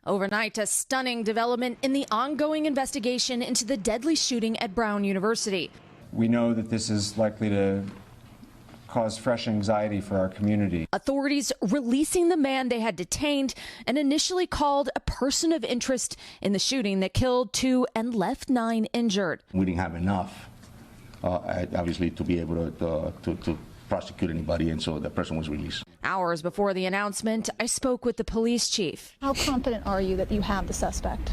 Overnight, a stunning development in the ongoing investigation into the deadly shooting at Brown University. We know that this is likely to cause fresh anxiety for our community. Authorities releasing the man they had detained and initially called a person of interest in the shooting that killed 2 and left 9 injured. We didn't have enough, obviously, to be able to prosecute anybody, and so the person was released. Hours before the announcement, I spoke with the police chief. How confident are you that you have the suspect?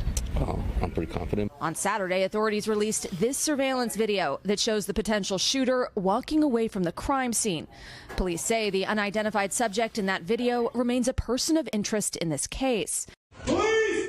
I'm pretty confident. On Saturday, authorities released this surveillance video that shows the potential shooter walking away from the crime scene. Police say the unidentified subject in that video remains a person of interest in this case.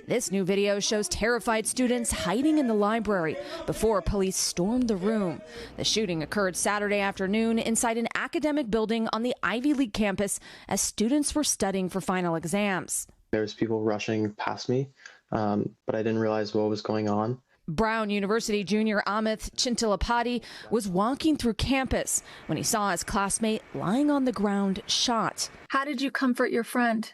This new video shows terrified students hiding in the library before police stormed the room. The shooting occurred Saturday afternoon inside an academic building on the Ivy League campus as students were studying for final exams. There's people rushing past me, but I didn't realize what was going on. Brown University junior Amith Chintilapati was walking through campus when he saw his classmate lying on the ground shot. How did you comfort your friend?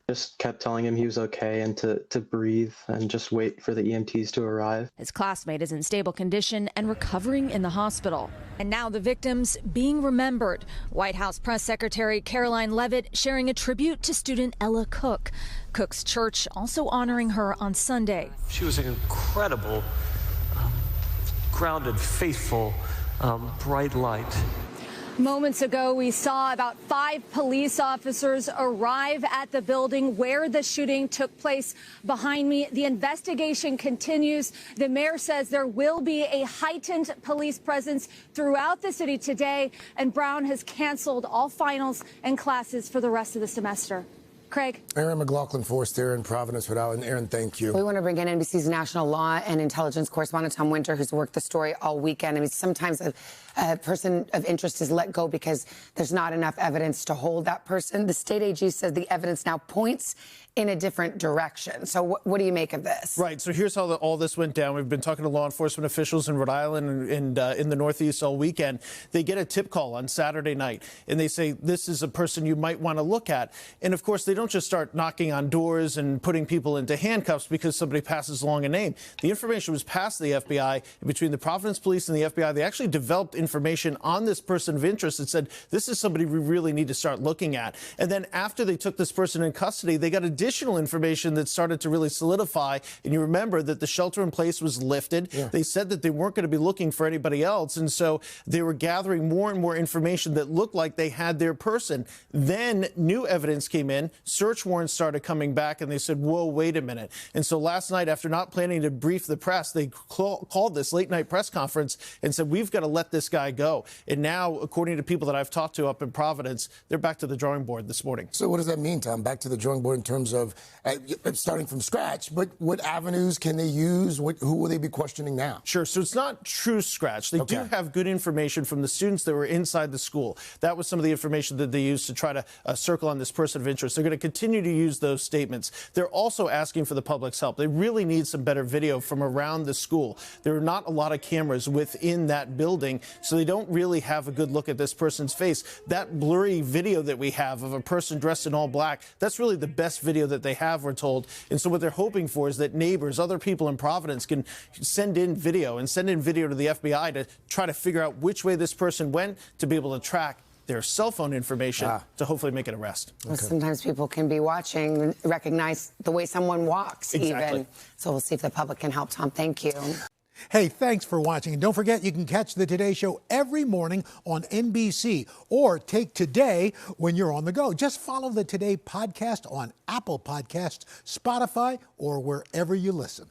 Just kept telling him he was okay and to breathe and just wait for the EMTs to arrive. His classmate is in stable condition and recovering in the hospital. And now the victims being remembered. White House Press Secretary Caroline Leavitt sharing a tribute to student Ella Cook. Cook's church also honoring her on Sunday. She was an incredible, grounded, faithful, bright light. Moments ago, we saw about 5 police officers arrive at the building where the shooting took place. Behind me, the investigation continues. The mayor says there will be a heightened police presence throughout the city today, and Brown has canceled all finals and classes for the rest of the semester. Craig. Erin, McLaughlin forced there in Providence, Rhode Island. Erin, thank you. We want to bring in NBC's national law and intelligence correspondent Tom Winter, who's worked the story all weekend. I mean, sometimes a person of interest is let go because there's not enough evidence to hold that person. The state AG says the evidence now points in a different direction. So what do you make of this? Right. So here's how all this went down. We've been talking to law enforcement officials in Rhode Island and in the Northeast all weekend. They get a tip call on Saturday night, and they say, this is a person you might want to look at. And, of course, they don't just start knocking on doors and putting people into handcuffs because somebody passes along a name. The information was passed to the FBI. And between the Providence Police and the FBI, they actually developed information on this person of interest that said, this is somebody we really need to start looking at. And then after they took this person in custody, they got additional information that started to really solidify. And you remember that the shelter in place was lifted. Yeah. They said that they weren't going to be looking for anybody else. And so they were gathering more and more information that looked like they had their person. Then new evidence came in. Search warrants started coming back, and they said, whoa, wait a minute. And so last night, after not planning to brief the press, they called this late night press conference and said, we've got to let this guy go. And now, according to people that I've talked to up in Providence, they're back to the drawing board this morning. So what does that mean, Tom? Back to the drawing board in terms of starting from scratch, but what avenues can they use? Who will they be questioning now? Sure. So it's not true scratch. They do have good information from the students that were inside the school. That was some of the information that they used to try to circle on this person of interest. They're going to continue to use those statements. They're also asking for the public's help. They really need some better video from around the school. There are not a lot of cameras within that building, so they don't really have a good look at this person's face. That blurry video that we have of a person dressed in all black, that's really the best video that they have, we're told. And so what they're hoping for is that neighbors, other people in Providence can send in video to the FBI to try to figure out which way this person went to be able to track their cell phone information to hopefully make an arrest. Well, sometimes people can be watching, recognize the way someone walks even. So we'll see if the public can help. Tom, thank you. Hey, thanks for watching. And don't forget, you can catch the Today Show every morning on NBC or take Today when you're on the go. Just follow the Today podcast on Apple Podcasts, Spotify, or wherever you listen.